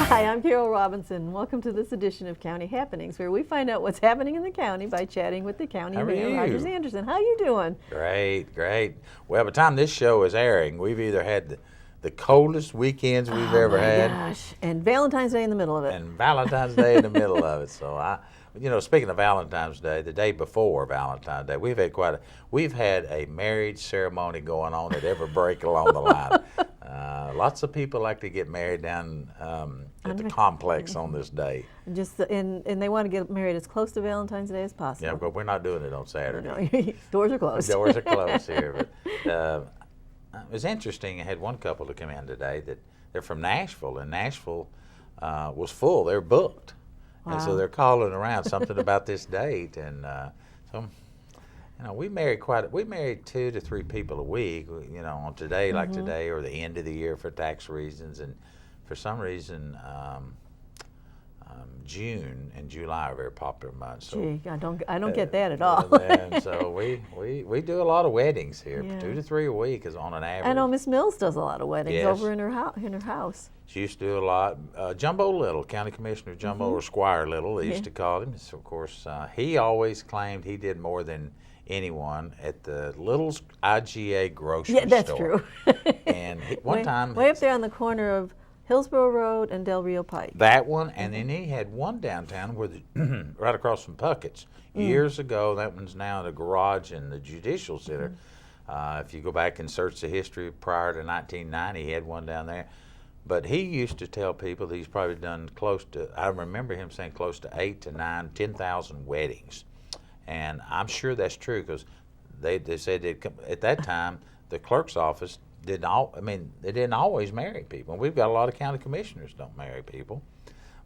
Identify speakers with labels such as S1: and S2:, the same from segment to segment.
S1: Hi, I'm Carole Robinson. Welcome to this edition of County Happenings, where we find out what's happening in the county by chatting with the county
S2: How are
S1: mayor,
S2: you?
S1: Rogers Anderson. How you doing?
S2: Great, great. Well, by the time this show is airing, we've either had the coldest weekends we've ever had,
S1: Gosh, and Valentine's Day in the middle of it.
S2: and Valentine's Day in the middle of it. So speaking of Valentine's Day, the day before Valentine's Day, we've had a marriage ceremony going on at every break along the line. Lots of people like to get married down at the complex on this day.
S1: And they want to get married as close to Valentine's Day as possible.
S2: Yeah, but we're not doing it on Saturday.
S1: No, doors are closed.
S2: Doors are closed here. But it was interesting. I had one couple that come in today that they're from Nashville, and Nashville was full. They're booked.
S1: Wow.
S2: And so they're calling around something about this date. And we married 2 to 3 people a week, on today, like today, or the end of the year for tax reasons. And for some reason, June and July are very popular months. So,
S1: Gee, I don't get that at all.
S2: And so we do a lot of weddings here.
S1: Yeah.
S2: 2 to 3 a week is on an average.
S1: I know Miss Mills does a lot of weddings
S2: Yes.
S1: over in her house.
S2: She used to do a lot. Jumbo Little, County Commissioner Jumbo, or Squire Little, they used to call him. So, of course, he always claimed he did more than anyone at the Little's IGA grocery store.
S1: Yeah, that's true.
S2: And one time...
S1: Way up there on the corner of Hillsborough Road and Del Rio Pike.
S2: That one, and then he had one downtown where right across from Puckett's. Years ago, that one's now the garage in the Judicial Center. If you go back and search the history prior to 1990, he had one down there. But he used to tell people that he's probably done close to, I remember him saying close to 8 to 9, 10,000 weddings. And I'm sure that's true because they said at that time, the clerk's office they didn't always marry people. We've got a lot of county commissioners don't marry people.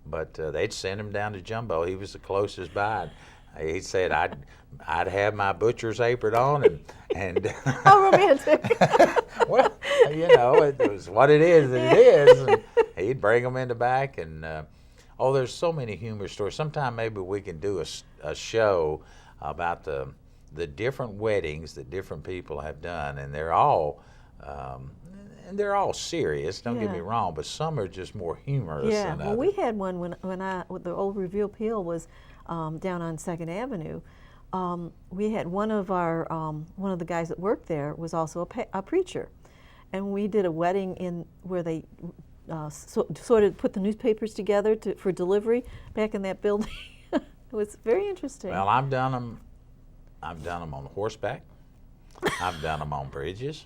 S2: But they'd send him down to Jumbo. He was the closest by. He said, I'd have my butcher's apron on and
S1: How romantic.
S2: well, it was what it is that it is. And he'd bring them in the back, and there's so many humorous stories. Sometime maybe we can do a show about the different weddings that different people have done, and they're all serious. Don't get me wrong, but some are just more humorous.
S1: Yeah,
S2: than
S1: well,
S2: others.
S1: we had one when the old Revere Appeal was down on 2nd Avenue. We had one of the guys that worked there was also a preacher, and we did a wedding where they sort of put the newspapers together for delivery back in that building. It was very interesting.
S2: Well, I've done them on horseback. I've done them on bridges.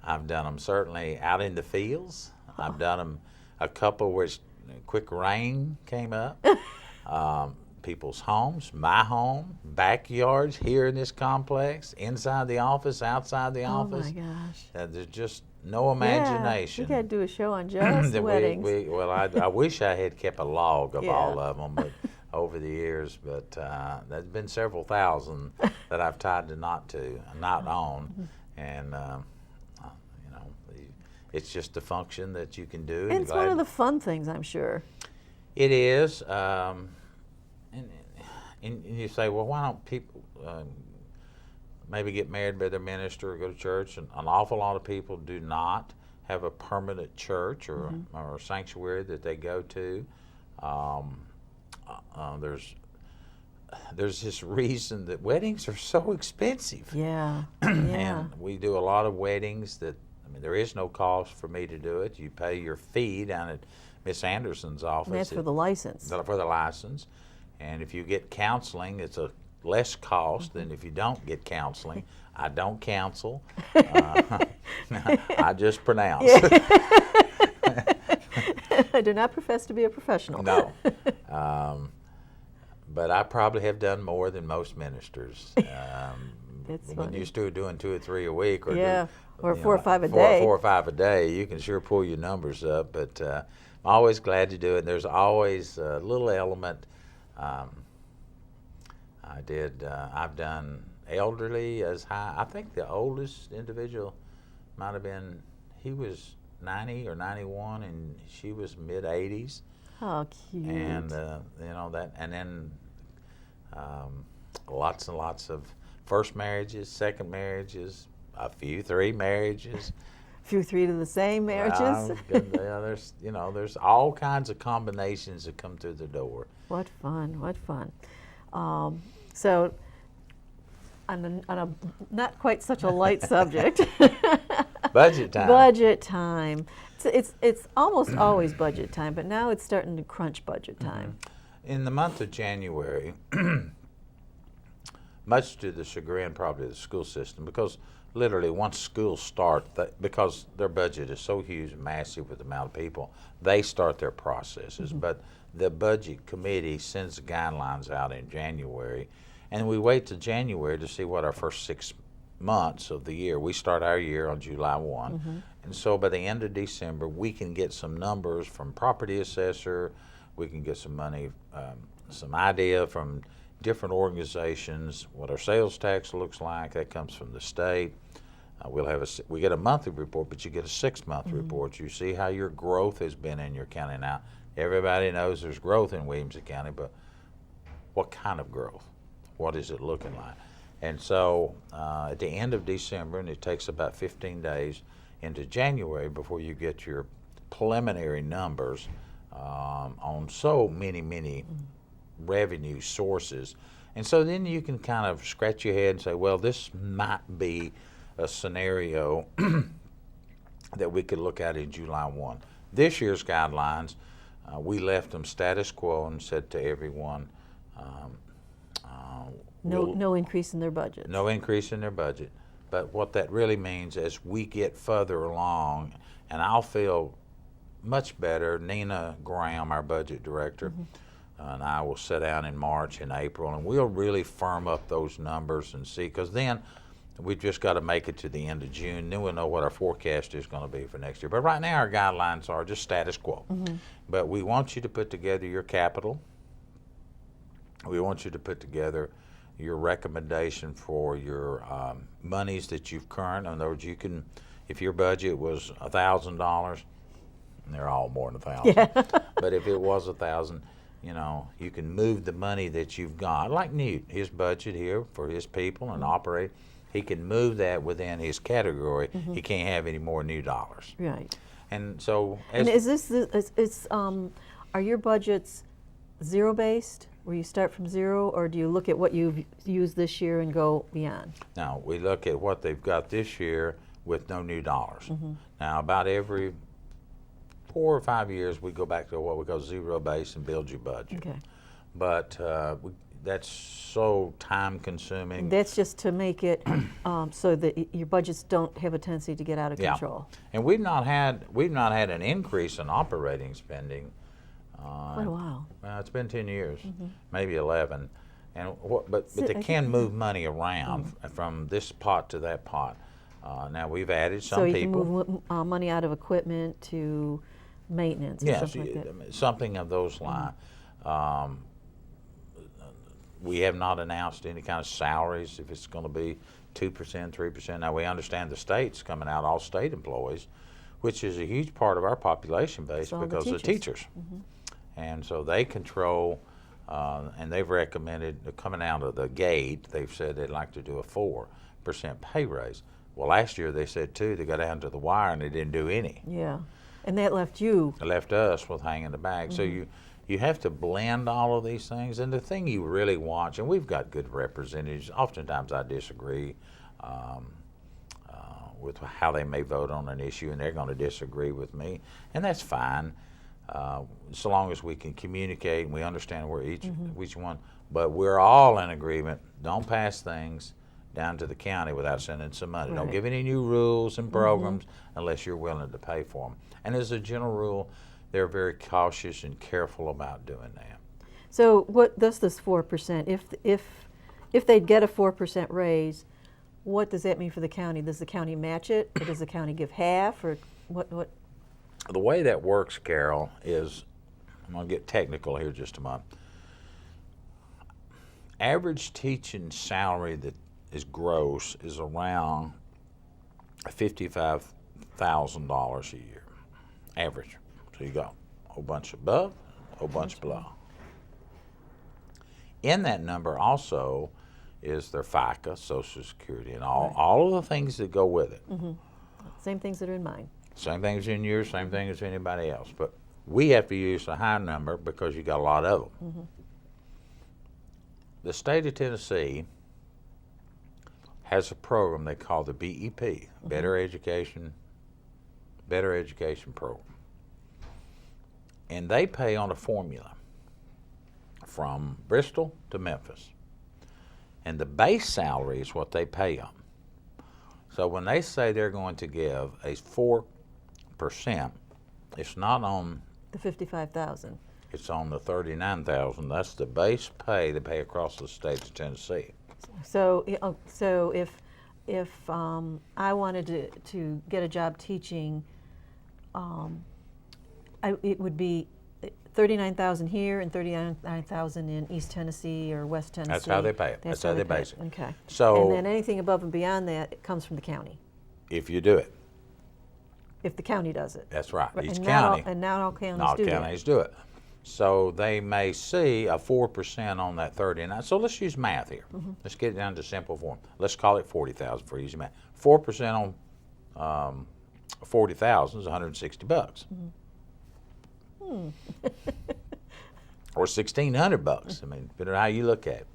S2: I've done them certainly out in the fields. I've done them a couple where quick rain came up. People's homes, my home, backyards here in this complex, inside the office, outside the office.
S1: Oh my gosh!
S2: There's just no imagination.
S1: Yeah, we got to do a show on just weddings.
S2: I wish I had kept a log of all of them, but over the years. But there's been several thousand that I've tied the knot on, and it's just a function that you can do.
S1: And it's one of the fun things, I'm sure.
S2: It is. And you say, well, why don't people maybe get married by their minister or go to church? And an awful lot of people do not have a permanent church or sanctuary that they go to. There's this reason that weddings are so expensive.
S1: Yeah.
S2: And we do a lot of weddings that, there is no cost for me to do it. You pay your fee down at Miss Anderson's office.
S1: And that's for the license.
S2: For the license. And if you get counseling, it's a less cost than if you don't get counseling. I don't counsel. I just pronounce.
S1: I do not profess to be a professional.
S2: No. But I probably have done more than most ministers. When you start doing 2 or 3 a week,
S1: or 4 or 5 a day.
S2: 4 or 5 a day, you can sure pull your numbers up. But I'm always glad to do it. There's always a little element. I've done elderly as high. I think the oldest individual might have been, he was 90 or 91, and she was mid-80s.
S1: Oh, cute.
S2: And that, and then lots and lots of first marriages, second marriages, a few 3 marriages.
S1: few three to the same marriages.
S2: Yeah, there's all kinds of combinations that come through the door.
S1: What fun! What fun! So, on a not quite such a light subject.
S2: Budget time.
S1: Budget time. It's almost always budget time, but now it's starting to crunch budget time.
S2: In the month of January, much to the chagrin probably of the school system, because literally once schools start, because their budget is so huge and massive with the amount of people, they start their processes. But the budget committee sends the guidelines out in January, and we wait till January to see what our first 6 months of the year. We start our year on July 1, and so by the end of December, we can get some numbers from property assessor, we can get some money, some idea from different organizations, what our sales tax looks like. That comes from the state. We get a monthly report, but you get a 6-month report. You see how your growth has been in your county. Now, everybody knows there's growth in Williamson County, but what kind of growth? What is it looking like? And so at the end of December, and it takes about 15 days into January before you get your preliminary numbers on so many revenue sources. And so then you can kind of scratch your head and say, well, this might be a scenario that we could look at in July 1. This year's guidelines, we left them status quo and said to everyone,
S1: No increase in their budget.
S2: no increase in their budget. But what that really means as we get further along, and I'll feel much better, Nina Graham, our budget director, and I will sit down in March and April, and we'll really firm up those numbers and see, because then we've just got to make it to the end of June, then we'll know what our forecast is going to be for next year. But right now our guidelines are just status quo. But we want you to put together your capital. We want you to put together your recommendation for your monies that you've current. In other words, you can, if your budget was $1,000, and they're all more than $1,000, but if it was $1,000, you can move the money that you've got, like Newt, his budget here for his people and operate, he can move that within his category. He can't have any more new dollars.
S1: Right.
S2: And so,
S1: And are your budgets zero-based, where you start from zero, or do you look at what you've used this year and go beyond?
S2: now we look at what they've got this year with no new dollars. Now, about every 4 or 5 years, we go back to what we call zero base and build your budget.
S1: Okay.
S2: But that's so time consuming.
S1: That's just to make it so that your budgets don't have a tendency to get out of control.
S2: And we've not had an increase in operating spending.
S1: Quite a while.
S2: Well, it's been 10 years, maybe 11, but they can move money around from this pot to that pot. Now we've added some people.
S1: So you can move money out of equipment to maintenance or something like that.
S2: Something of those lines. We have not announced any kind of salaries, if it's going to be 2%, 3%. Now we understand the state's coming out, all state employees, which is a huge part of our population base because of teachers. And so they control, and they've recommended, coming out of the gate, they've said they'd like to do a 4% pay raise. Well, last year they said 2, they got down to the wire and they didn't do any.
S1: Yeah, and that left you.
S2: It left us with hanging the bag. So you have to blend all of these things, and the thing you really watch, and we've got good representatives, oftentimes I disagree with how they may vote on an issue, and they're going to disagree with me, and that's fine, so long as we can communicate and we understand where each one, but we're all in agreement. Don't pass things down to the county without sending some money. Don't give any new rules and programs unless you're willing to pay for them. And as a general rule, they're very cautious and careful about doing that.
S1: So what does this 4%, if they get a 4% raise, what does that mean for the county? Does the county match it, or does the county give half, or what?
S2: The way that works, Carole, is, I'm going to get technical here just a moment. Average teaching salary that is gross is around $55,000 a year, average. So you got a whole bunch above, a whole bunch below. In that number also is their FICA, Social Security, and all of the things that go with it.
S1: Same things that are in mine.
S2: Same thing as in yours, same thing as anybody else. But we have to use a high number because you got a lot of them.
S1: Mm-hmm.
S2: The state of Tennessee has a program they call the BEP,
S1: Mm-hmm.
S2: Better Education Program. And they pay on a formula from Bristol to Memphis. And the base salary is what they pay them. So when they say they're going to give a 4%, it's not on
S1: The 55,000.
S2: it's on the 39,000. That's the base pay they pay across the state of Tennessee.
S1: So, so if I wanted to get a job teaching, it would be 39,000 here and 39,000 in East Tennessee or West Tennessee.
S2: That's how they pay it. That's how they base it.
S1: Okay.
S2: So
S1: and then anything above and beyond that, it comes from the county.
S2: if you do it,
S1: If the county does it.
S2: that's right. Each
S1: and
S2: county,
S1: not all counties
S2: not
S1: do
S2: counties do it. So they may see a 4% on that 39. So let's use math here.
S1: Mm-hmm.
S2: Let's get it down to simple form. Let's call it 40,000 for easy math. 4% on 40,000 is 160 bucks.
S1: Mm-hmm.
S2: Or 1,600 bucks. I mean, depending on how you look at it.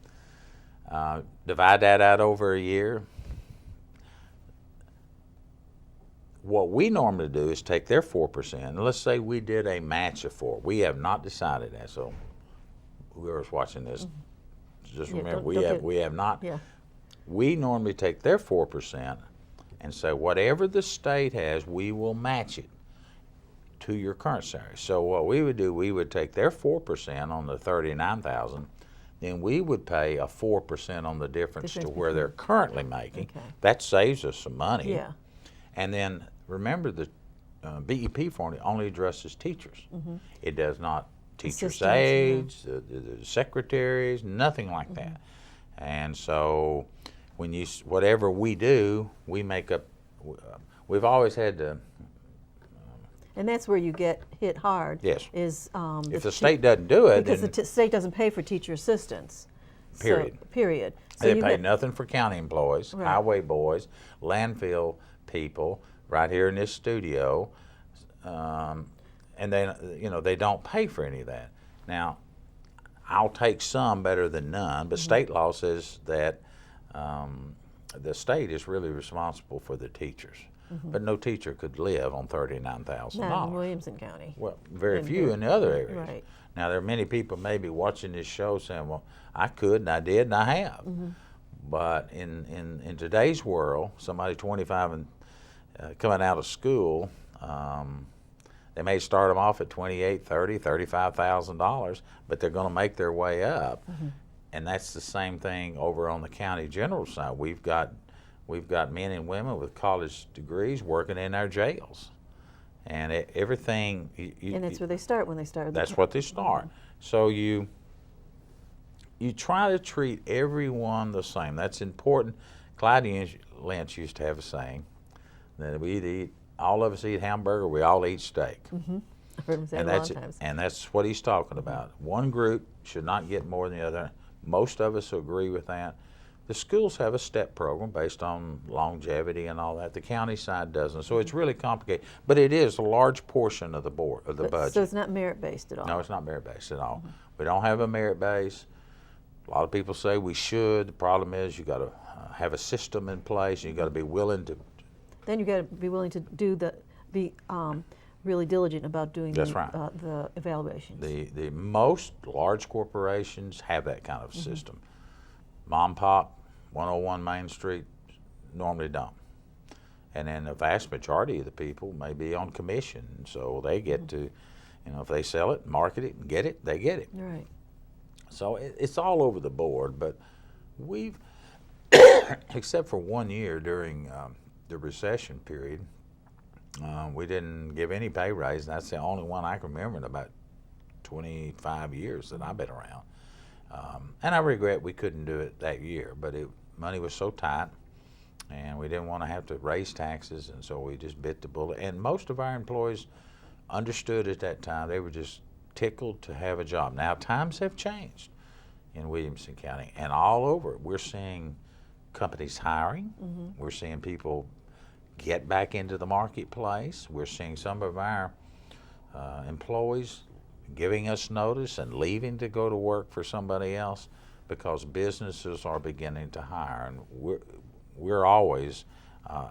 S2: Divide that out over a year. What we normally do is take their 4%, and let's say we did a match of 4. We have not decided that, so whoever's watching this, just
S1: Yeah,
S2: remember
S1: don't
S2: we have not.
S1: Yeah.
S2: We normally take their 4% and say whatever the state has, we will match it to your current salary. So what we would do, we would take their 4% on the 39,000, then we would pay a 4% on the difference to where they're currently making.
S1: Okay.
S2: That saves us some money.
S1: Yeah.
S2: And then remember the BEP formula only addresses teachers.
S1: Mm-hmm.
S2: It does not teachers'
S1: Assistants,
S2: aides, the secretaries, nothing like that. And so when you whatever we do, we make up. We've always had to.
S1: And that's where you get hit hard.
S2: Yes.
S1: Is
S2: If the state doesn't do it,
S1: because
S2: then
S1: the state doesn't pay for teacher assistants.
S2: Period.
S1: So, period. So
S2: they
S1: you
S2: pay
S1: get-
S2: nothing for county employees,
S1: Right.
S2: highway boys, landfill people, right here in this studio, and they don't pay for any of that. Now, I'll take some better than none, but state law says that the state is really responsible for the teachers. But no teacher could live on $39,000.
S1: Not in Williamson County.
S2: Well, very
S1: And
S2: few
S1: here-
S2: in the other areas.
S1: Right.
S2: Now, there are many people maybe watching this show saying, well, I could, and I did, and I have. But in today's world, somebody 25 and coming out of school, they may start them off at $28,000, $30,000, $35,000, but they're going to make their way up. And that's the same thing over on the county general side. We've got men and women with college degrees working in our jails. And everything.
S1: And that's where they start when they start.
S2: That's what they start. So you try to treat everyone the same. That's important. Clyde Lynch used to have a saying that all of us eat hamburger, we all eat steak.
S1: I've heard him say it a lot of times.
S2: And that's what he's talking about. One group should not get more than the other. Most of us agree with that. The schools have a step program based on longevity and all that. The county side doesn't. So it's really complicated. But it is a large portion of the budget.
S1: So it's not merit-based at all?
S2: No, it's not merit-based at all. We don't have a merit base. A lot of people say we should. The problem is you got to have a system in place. You got to be willing to.
S1: Then you got to be willing to be really diligent about doing
S2: That's right.
S1: The evaluations.
S2: The most large corporations have that kind of system. Mom Pop, 101 Main Street, normally don't. And then the vast majority of the people may be on commission, so they get to, if they sell it, market it, and get it, they get it.
S1: Right.
S2: So it's all over the board, but we've, except for 1 year during the recession period, we didn't give any pay raise, and that's the only one I can remember in about 25 years that I've been around. And I regret we couldn't do it that year, but money was so tight, and we didn't want to have to raise taxes, and so we just bit the bullet. And most of our employees understood at that time. They were just tickled to have a job. Now, times have changed in Williamson County, and all over. We're seeing companies hiring. We're seeing people get back into the marketplace. We're seeing some of our employees giving us notice and leaving to go to work for somebody else because businesses are beginning to hire, and we're always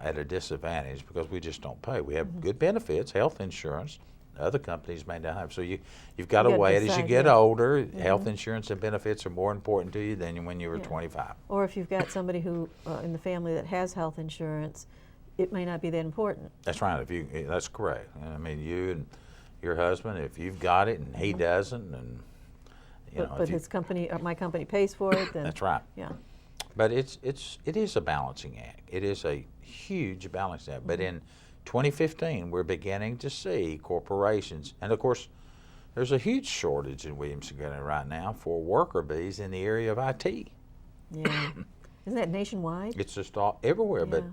S2: at a disadvantage because we just don't pay. We have good benefits, health insurance. Other companies may not have. So you've got to wait. As you get older, health insurance and benefits are more important to you than when you were 25.
S1: Or if you've got somebody who in the family that has health insurance, it may not be that important.
S2: That's right. That's correct. I mean, you and your husband, if you've got it and he doesn't, and
S1: but his company, my company pays for it, then
S2: that's right.
S1: Yeah.
S2: But it is a balancing act. It is a huge balancing act. But in 2015, we're beginning to see corporations, and of course, there's a huge shortage in Williamson County right now for worker bees in the area of IT.
S1: Yeah. Isn't that nationwide?
S2: It's just all everywhere. But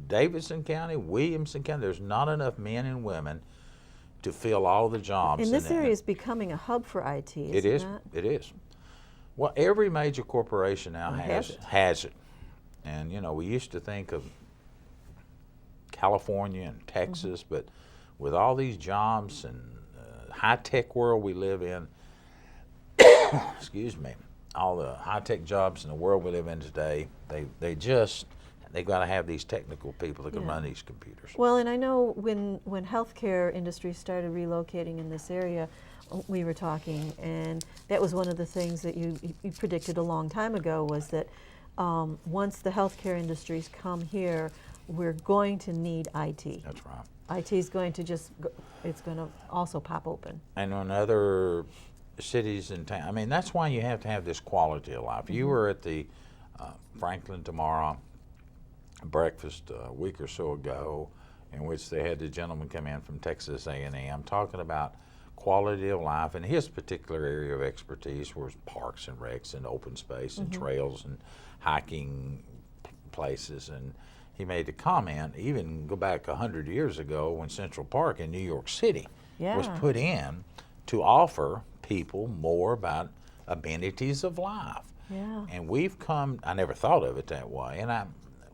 S2: Davidson County, Williamson County, there's not enough men and women to fill all the jobs.
S1: And this area is becoming a hub for IT, isn't
S2: it is.
S1: It?
S2: It is. Well, every major corporation now has it. And we used to think of California and Texas, but with all these jobs and high-tech world we live in, excuse me, all the high-tech jobs in the world we live in today, they've got to have these technical people that can run these computers.
S1: Well, and I know when healthcare industry started relocating in this area, we were talking, and that was one of the things that you predicted a long time ago, was that once the healthcare industries come here, we're going to need IT.
S2: That's right.
S1: IT is going to it's going to also pop open.
S2: And in other cities and towns, I mean, that's why you have to have this quality of life. You were at the Franklin Tomorrow breakfast a week or so ago, in which they had the gentleman come in from Texas A&M talking about quality of life, and his particular area of expertise was parks and recs and open space and trails and hiking places. And he made a comment, even go back 100 years ago, when Central Park in New York City was put in to offer people more about amenities of life.
S1: Yeah.
S2: And we've come, I never thought of it that way, and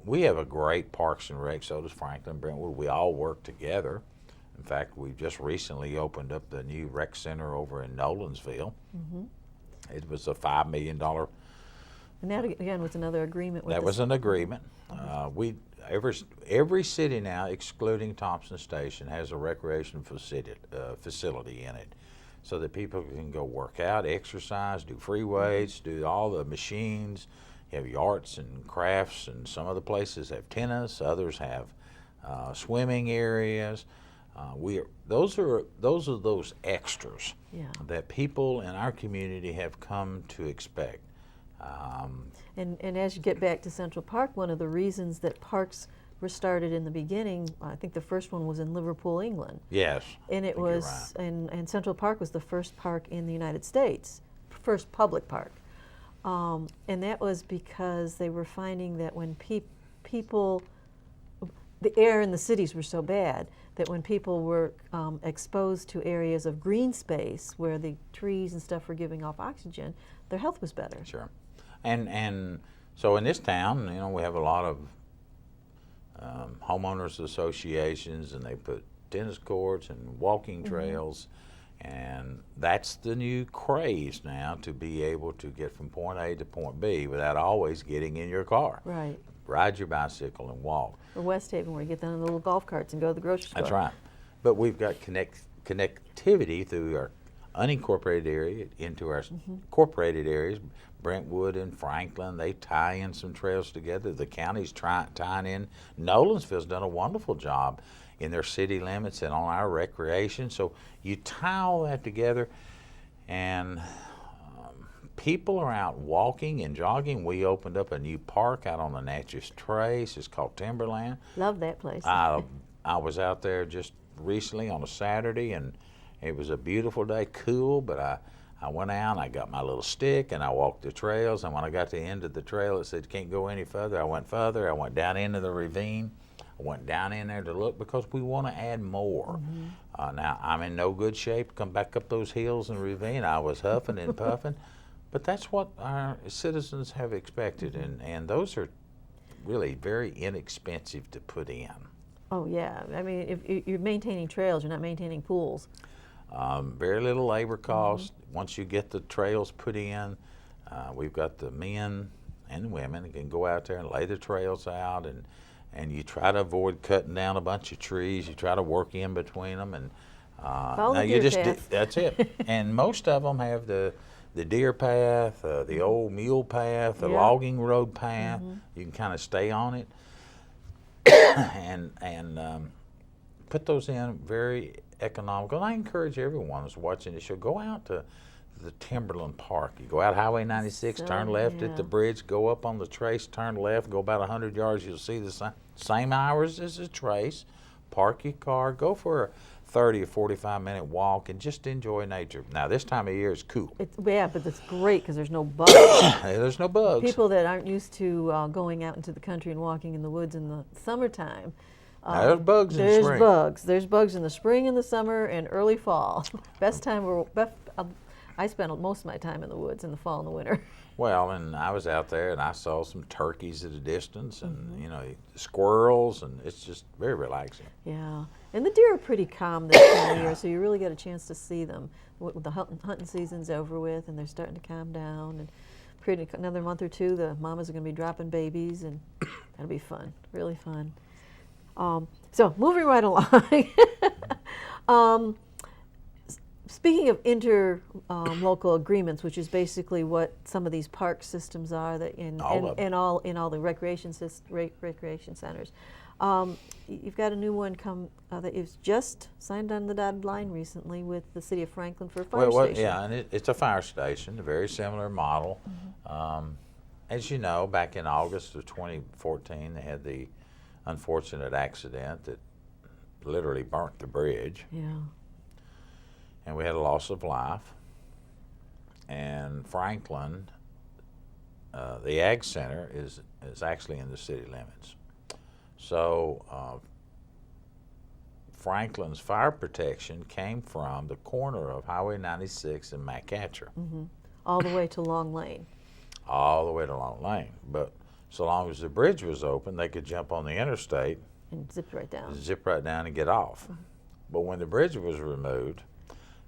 S2: we have a great Parks and Rec, so does Franklin, Brentwood. We all work together. In fact, we just recently opened up the new rec center over in Nolensville. It was a $5 million.
S1: And that again was another agreement with
S2: That was an agreement. Every city now, excluding Thompson Station, has a recreation facility in it, so that people can go work out, exercise, do free weights, do all the machines. You have arts and crafts, and some of the places have tennis, others have swimming areas. Those are those extras that people in our community have come to expect.
S1: And as you get back to Central Park, one of the reasons that parks were started in the beginning, I think the first one was in Liverpool, England.
S2: Yes.
S1: And it was, and Central Park was the first park in the United States, first public park. And that was because they were finding that when people, the air in the cities were so bad that when people were exposed to areas of green space where the trees and stuff were giving off oxygen, their health was better.
S2: Sure. And so in this town, we have a lot of homeowners associations, and they put tennis courts and walking trails, and that's the new craze now, to be able to get from point A to point B without always getting in your car.
S1: Right.
S2: Ride your bicycle and walk.
S1: Or West Haven, where you get down in the little golf carts and go to the grocery store.
S2: That's right. But we've got connectivity through our unincorporated area into our incorporated areas. Brentwood and Franklin, they tie in some trails together. The county's tying in. Nolensville's done a wonderful job in their city limits and on our recreation. So you tie all that together, and people are out walking and jogging. We opened up a new park out on the Natchez Trace. It's called Timberland.
S1: Love that place.
S2: I was out there just recently on a Saturday, and it was a beautiful day, cool, but I went out and I got my little stick and I walked the trails, and when I got to the end of the trail it said you can't go any further. I went further. I went down into the ravine. I went down in there to look because we want to add more. Now, I'm in no good shape to come back up those hills and ravine. I was huffing and puffing, but that's what our citizens have expected, and those are really very inexpensive to put in.
S1: Oh yeah, I mean, if you're maintaining trails, you're not maintaining pools.
S2: Very little labor cost. Once you get the trails put in, we've got the men and women that can go out there and lay the trails out, and you try to avoid cutting down a bunch of trees. You try to work in between them, and
S1: Follow the deer path.
S2: that's it. And most of them have the deer path, the old mule path, the
S1: Yeah.
S2: logging road path. You can kind of stay on it, and put those in very economical. And I encourage everyone who's watching the show, go out to the Timberland Park. You go out Highway 96, turn left at the bridge, go up on the trace, turn left, go about 100 yards. You'll see the same hours as the trace. Park your car, go for a 30 or 45-minute walk, and just enjoy nature. Now, this time of year is cool.
S1: Yeah, but it's great because there's no bugs.
S2: There's no bugs.
S1: People that aren't used to going out into the country and walking in the woods in the summertime.
S2: There's bugs in the spring.
S1: There's bugs in the spring and the summer and early fall. Best time. I spend most of my time in the woods in the fall and the winter.
S2: Well, and I was out there and I saw some turkeys at a distance, and you know, squirrels, and it's just very relaxing.
S1: Yeah, and the deer are pretty calm this time of year, so you really get a chance to see them. The hunting season's over with, and they're starting to calm down. And another month or two, the mamas are going to be dropping babies, and that'll be fun, really fun. So moving right along. Speaking of interlocal agreements, which is basically what some of these park systems are, that in all the recreation centers, you've got a new one that is just signed on the dotted line recently with the city of Franklin for a fire station.
S2: Yeah, and it's a fire station, a very similar model. As you know, back in August of 2014, they had the unfortunate accident that literally burnt the bridge.
S1: Yeah.
S2: And we had a loss of life. And Franklin, the Ag Center is actually in the city limits. So Franklin's fire protection came from the corner of Highway 96 and McCatcher.
S1: All the way to Long Lane.
S2: All the way to Long Lane. But so long as the bridge was open, they could jump on the interstate.
S1: And zip right down.
S2: Zip right down and get off. But when the bridge was removed,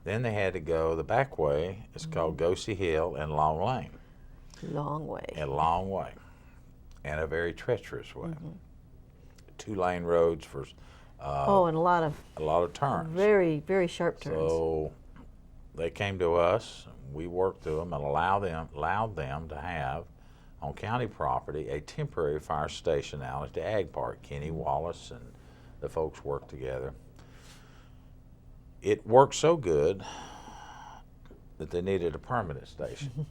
S2: then they had to go the back way. It's called Goosey Hill and Long Lane.
S1: Long way.
S2: A long way. And a very treacherous way. 2-lane roads for
S1: and a lot of
S2: turns.
S1: Very, very sharp turns.
S2: So they came to us, we worked through them and allowed them to have on county property a temporary fire station out at the Ag Park. Kenny Wallace and the folks worked together. It worked so good that they needed a permanent station.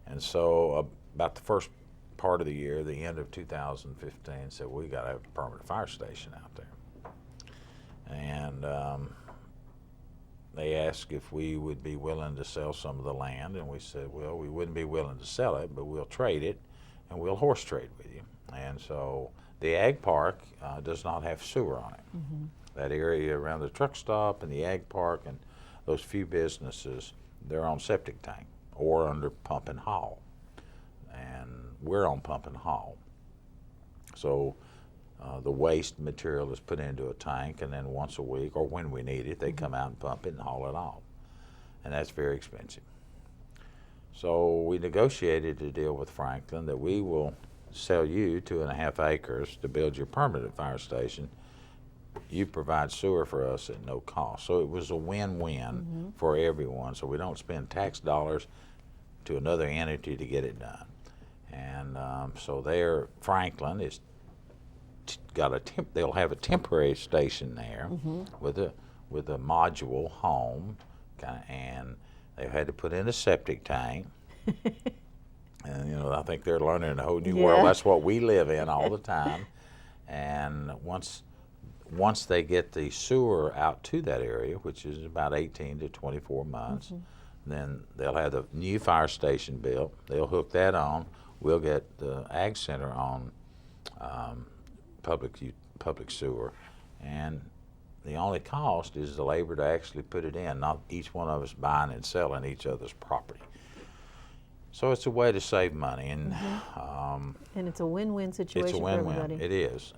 S2: And so about the first part of the year, the end of 2015, said we got to have a permanent fire station out there. And they asked if we would be willing to sell some of the land, and we said, well, we wouldn't be willing to sell it, but we'll trade it, and we'll horse trade with you. And so the Ag Park does not have sewer on it. That area around the truck stop and the Ag Park and those few businesses, they're on septic tank or under pump and haul. And we're on pump and haul. So the waste material is put into a tank, and then once a week, or when we need it, they come out and pump it and haul it off. And that's very expensive. So we negotiated a deal with Franklin that we will sell you 2.5 acres to build your permanent fire station. You provide sewer for us at no cost. So it was a win-win for everyone. So we don't spend tax dollars to another entity to get it done. And so there, Franklin is they'll have a temporary station there with a module home, and they've had to put in a septic tank. And you know, I think they're learning a whole new world. That's what we live in all the time. And once they get the sewer out to that area, which is about 18 to 24 months, then they'll have the new fire station built. They'll hook that on. We'll get the Ag Center on public sewer. And the only cost is the labor to actually put it in, not each one of us buying and selling each other's property. So it's a way to save money. And
S1: it's a win-win situation
S2: it's a win-win.
S1: for everybody.
S2: It is.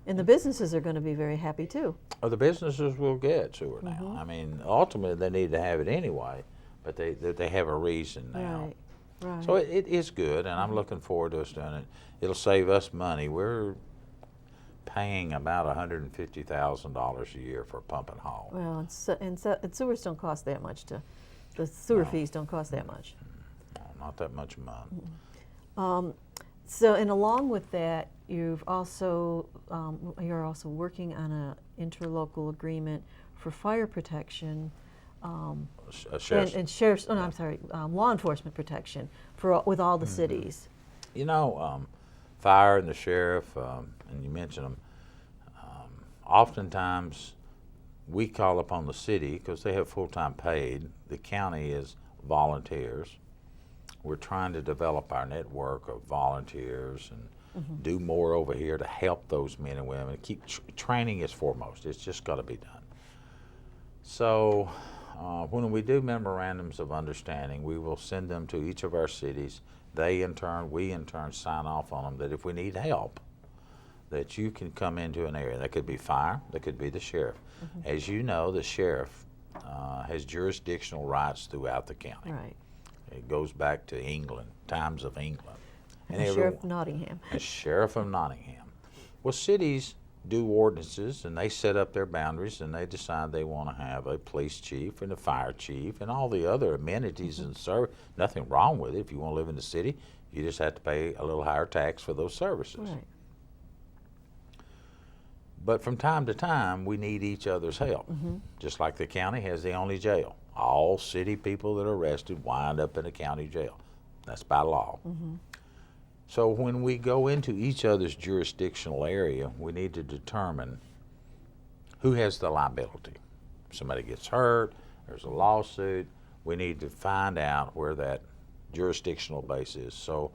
S1: And the businesses are going to be very happy too.
S2: Or the businesses will get sewer now.
S1: Mm-hmm.
S2: I mean, ultimately they need to have it anyway, but they have a reason now.
S1: Right, right.
S2: So it is good, and I'm looking forward to us doing it. It'll save us money. We're paying about $150,000 a year for pump and haul.
S1: Well, and sewers don't cost that much the sewer
S2: No.
S1: fees don't cost that much.
S2: No, not that much a month.
S1: So, and along with that, you're also working on an interlocal agreement for fire protection and sheriff's. Oh, no, I'm sorry, law enforcement protection with all the cities.
S2: You know, fire and the sheriff, and you mentioned them. Oftentimes, we call upon the city because they have full-time paid. The county is volunteers. We're trying to develop our network of volunteers and do more over here to help those men and women. Keep training is foremost. It's just got to be done. So when we do memorandums of understanding, we will send them to each of our cities. We in turn sign off on them that if we need help, that you can come into an area. That could be fire, that could be the sheriff. As you know, the sheriff has jurisdictional rights throughout the county.
S1: Right.
S2: It goes back to England, times of England.
S1: And the Sheriff of Nottingham.
S2: The Sheriff of Nottingham. Well, cities do ordinances, and they set up their boundaries, and they decide they want to have a police chief and a fire chief and all the other amenities and service. Nothing wrong with it. If you want to live in the city, you just have to pay a little higher tax for those services.
S1: Right.
S2: But from time to time, we need each other's help. Just like the county has the only jail. All city people that are arrested wind up in a county jail. That's by law. So when we go into each other's jurisdictional area, we need to determine who has the liability. If somebody gets hurt, there's a lawsuit, we need to find out where that jurisdictional base is. So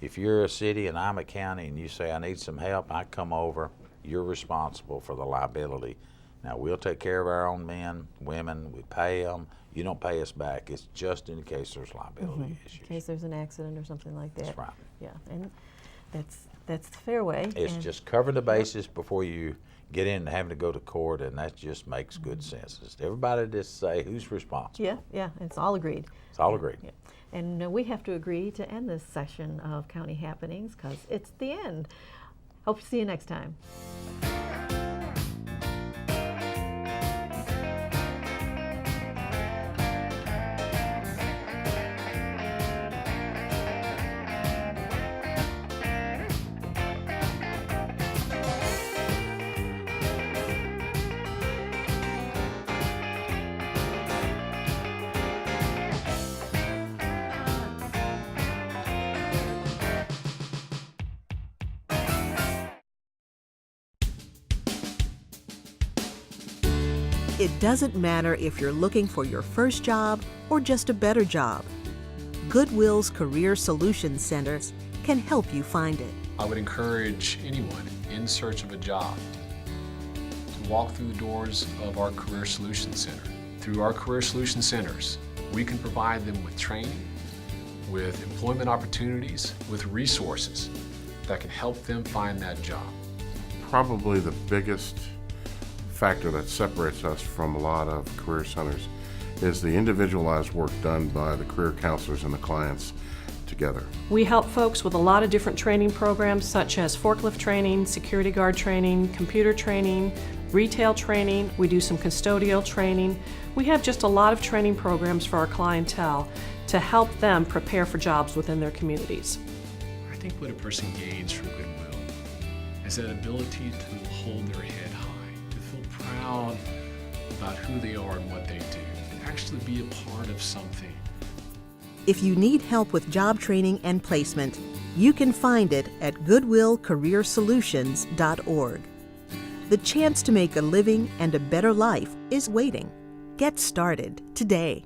S2: if you're a city and I'm a county and you say I need some help, I come over, you're responsible for the liability. Now we'll take care of our own men, women, we pay them. You don't pay us back. It's just in case there's liability issues.
S1: In case there's an accident or something like that.
S2: That's right.
S1: Yeah, and that's the fair way.
S2: It's just covering the bases before you get in and having to go to court, and that just makes good sense. Just everybody just say who's responsible.
S1: Yeah, it's all agreed.
S2: It's all agreed.
S1: Yeah. And we have to agree to end this session of County Happenings because it's the end. Hope to see you next time.
S3: It doesn't matter if you're looking for your first job or just a better job. Goodwill's Career Solutions Centers can help you find it.
S4: I would encourage anyone in search of a job to walk through the doors of our Career Solutions Center. Through our Career Solutions Centers, we can provide them with training, with employment opportunities, with resources that can help them find that job.
S5: Probably the biggest factor that separates us from a lot of career centers is the individualized work done by the career counselors and the clients together.
S6: We help folks with a lot of different training programs such as forklift training, security guard training, computer training, retail training. We do some custodial training. We have just a lot of training programs for our clientele to help them prepare for jobs within their communities.
S4: I think what a person gains from Goodwill is that ability to hold their head high, to feel proud about who they are and what they do, and actually be a part of something.
S3: If you need help with job training and placement, you can find it at goodwillcareersolutions.org. The chance to make a living and a better life is waiting. Get started today.